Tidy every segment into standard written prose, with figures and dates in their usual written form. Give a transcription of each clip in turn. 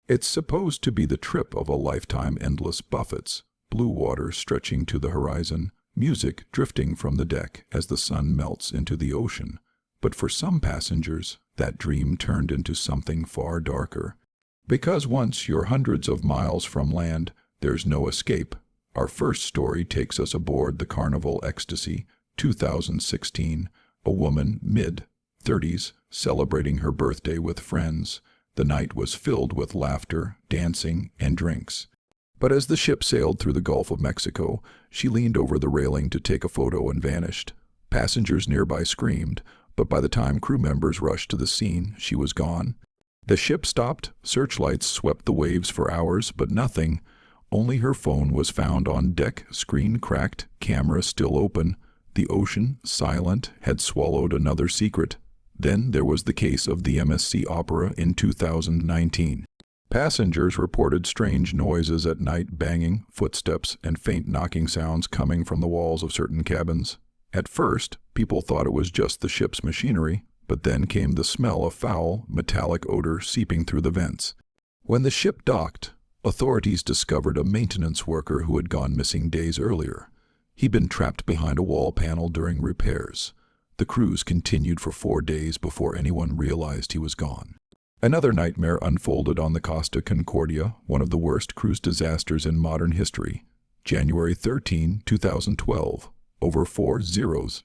It's supposed to be the trip of a lifetime, endless buffets, blue water stretching to the horizon, music drifting from the deck as the sun melts into the ocean. But for some passengers, that dream turned into something far darker. Because once you're hundreds of miles from land, there's no escape. Our first story takes us aboard the Carnival Ecstasy, 2016, a woman, mid-30s, celebrating her birthday with friends. The night was filled with laughter, dancing, and drinks. But as the ship sailed through the Gulf of Mexico, she leaned over the railing to take a photo and vanished. Passengers nearby screamed, but by the time crew members rushed to the scene, she was gone. The ship stopped, searchlights swept the waves for hours, but nothing. Only her phone was found on deck, screen cracked, camera still open. The ocean, silent, had swallowed another secret. Then there was the case of the MSC Opera in 2019. Passengers reported strange noises at night, banging, footsteps, and faint knocking sounds coming from the walls of certain cabins. At first, people thought it was just the ship's machinery, but then came the smell of foul, metallic odor seeping through the vents. When the ship docked, authorities discovered a maintenance worker who had gone missing days earlier. He'd been trapped behind a wall panel during repairs. The cruise continued for 4 days before anyone realized he was gone. Another nightmare unfolded on the Costa Concordia, one of the worst cruise disasters in modern history. January 13, 2012. Over 4000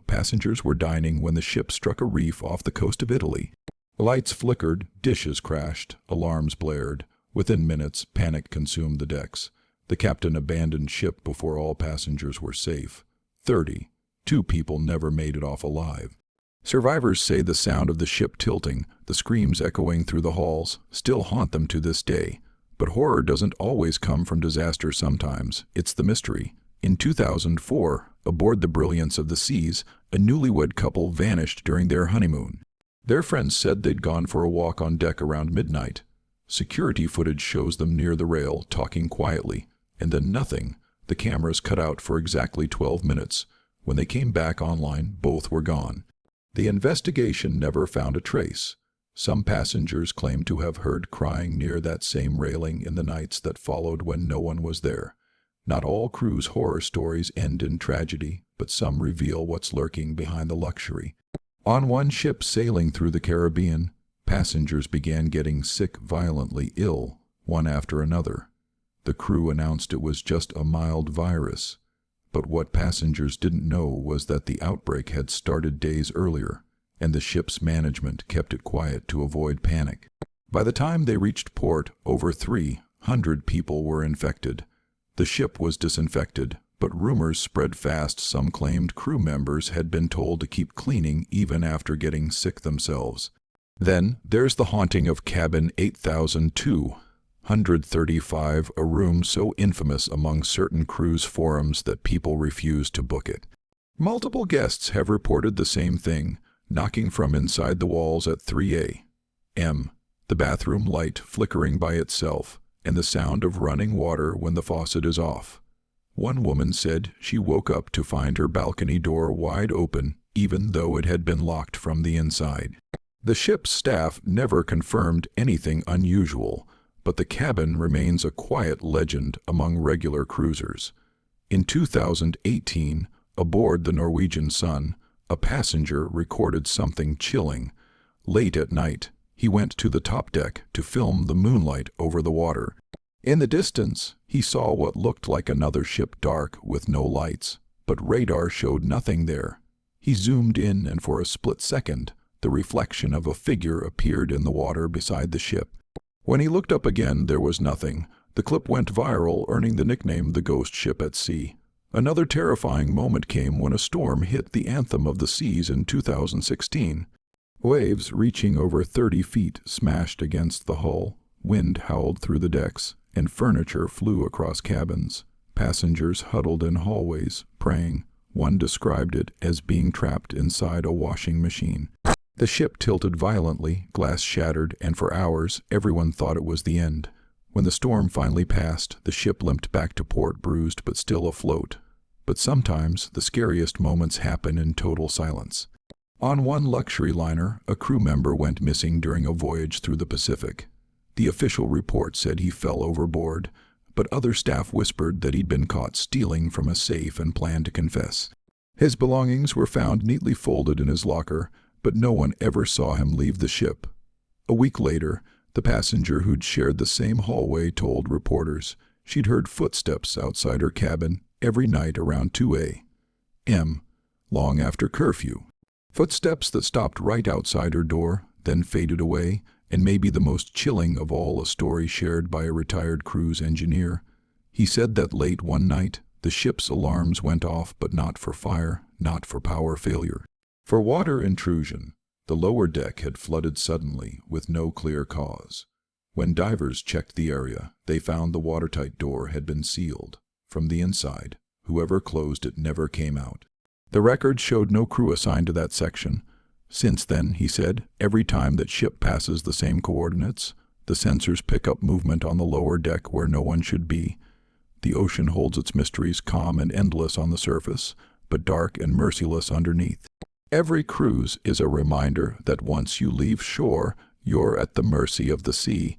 passengers were dining when the ship struck a reef off the coast of Italy. Lights flickered, dishes crashed, alarms blared. Within minutes, panic consumed the decks. The captain abandoned ship before all passengers were safe. 32 people never made it off alive. Survivors say the sound of the ship tilting, the screams echoing through the halls, still haunt them to this day. But horror doesn't always come from disaster sometimes. It's the mystery. In 2004, aboard the Brilliance of the Seas, a newlywed couple vanished during their honeymoon. Their friends said they'd gone for a walk on deck around midnight. Security footage shows them near the rail, talking quietly, and then nothing. The cameras cut out for exactly 12 minutes. When they came back online, both were gone. The investigation never found a trace. Some passengers claim to have heard crying near that same railing in the nights that followed when no one was there. Not all cruise horror stories end in tragedy, but some reveal what's lurking behind the luxury. On one ship sailing through the Caribbean, passengers began getting sick, violently ill, one after another. The crew announced it was just a mild virus. But what passengers didn't know was that the outbreak had started days earlier, and the ship's management kept it quiet to avoid panic. By the time they reached port, over 300 people were infected. The ship was disinfected, but rumors spread fast. Some claimed crew members had been told to keep cleaning even after getting sick themselves. Then there's the haunting of cabin 8235, a room so infamous among certain cruise forums that people refuse to book it. Multiple guests have reported the same thing, knocking from inside the walls at 3 a.m., the bathroom light flickering by itself, and the sound of running water when the faucet is off. One woman said she woke up to find her balcony door wide open, even though it had been locked from the inside. The ship's staff never confirmed anything unusual, but the cabin remains a quiet legend among regular cruisers. In 2018, aboard the Norwegian Sun, a passenger recorded something chilling. Late at night, he went to the top deck to film the moonlight over the water. In the distance, he saw what looked like another ship, dark with no lights, but radar showed nothing there. He zoomed in, and for a split second, the reflection of a figure appeared in the water beside the ship. When he looked up again, there was nothing. The clip went viral, earning the nickname the Ghost Ship at Sea. Another terrifying moment came when a storm hit the Anthem of the Seas in 2016. Waves reaching over 30 feet smashed against the hull. Wind howled through the decks, and furniture flew across cabins. Passengers huddled in hallways, praying. One described it as being trapped inside a washing machine. The ship tilted violently, glass shattered, and for hours everyone thought it was the end. When the storm finally passed, the ship limped back to port, bruised but still afloat. But sometimes the scariest moments happen in total silence. On one luxury liner, a crew member went missing during a voyage through the Pacific. The official report said he fell overboard, but other staff whispered that he'd been caught stealing from a safe and planned to confess. His belongings were found neatly folded in his locker, but no one ever saw him leave the ship. A week later, the passenger who'd shared the same hallway told reporters she'd heard footsteps outside her cabin every night around 2 a.m., long after curfew. Footsteps that stopped right outside her door, then faded away, and maybe the most chilling of all, a story shared by a retired cruise engineer. He said that late one night, the ship's alarms went off, but not for fire, not for power failure. For water intrusion. The lower deck had flooded suddenly, with no clear cause. When divers checked the area, they found the watertight door had been sealed. From the inside, whoever closed it never came out. The record showed no crew assigned to that section. Since then, he said, every time that ship passes the same coordinates, the sensors pick up movement on the lower deck where no one should be. The ocean holds its mysteries calm and endless on the surface, but dark and merciless underneath. Every cruise is a reminder that once you leave shore, you're at the mercy of the sea.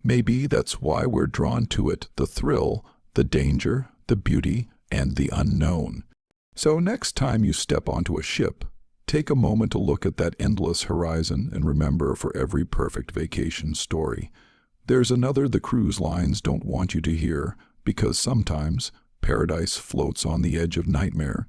Maybe that's why we're drawn to it, the thrill, the danger, the beauty, and the unknown. So next time you step onto a ship, take a moment to look at that endless horizon and remember, for every perfect vacation story, there's another the cruise lines don't want you to hear, because sometimes paradise floats on the edge of nightmare.